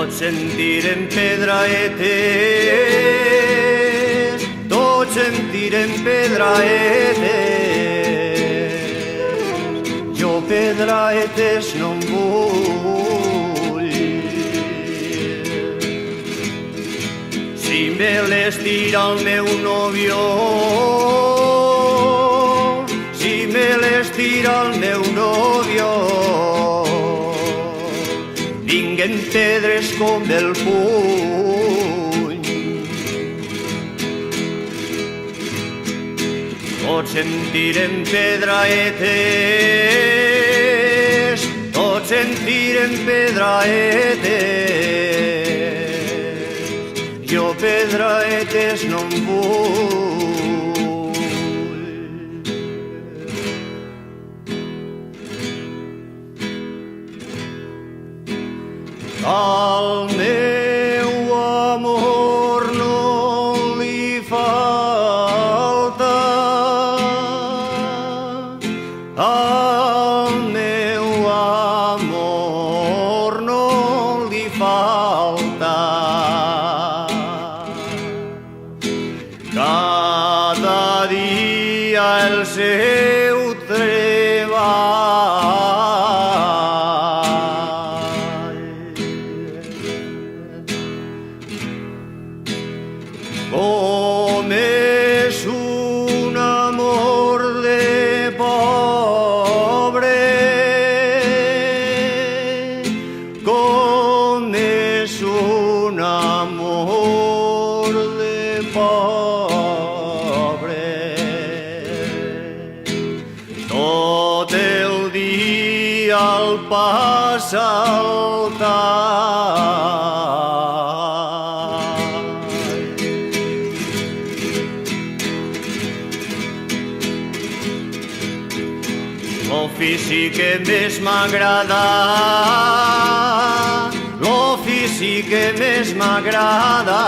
Tots sentirem pedraetes, tots sentirem pedraetes. Jo pedraetes no en vull. Si me les tira el meu nòvio, si me les tira el meu nòvio, vinguen pedres com el puny. Tots sentirem pedraetes, tots sentirem pedraetes. Jo pedraetes no en vull. Al meu amor no li falta, al meu amor no li falta. Cada dia el seu treball. Com és un amor de pobre, com és un amor de pobre. Tot el dia el passa al tall. L'ofici que més m'agrada, l'ofici que més m'agrada,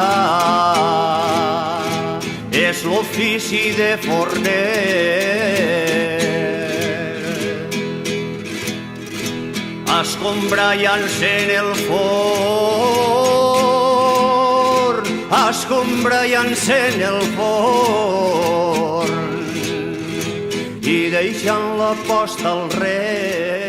és l'ofici de forner. Escombrar i encén el forn, escombrar i encén el forn, i deixant la posta al rei.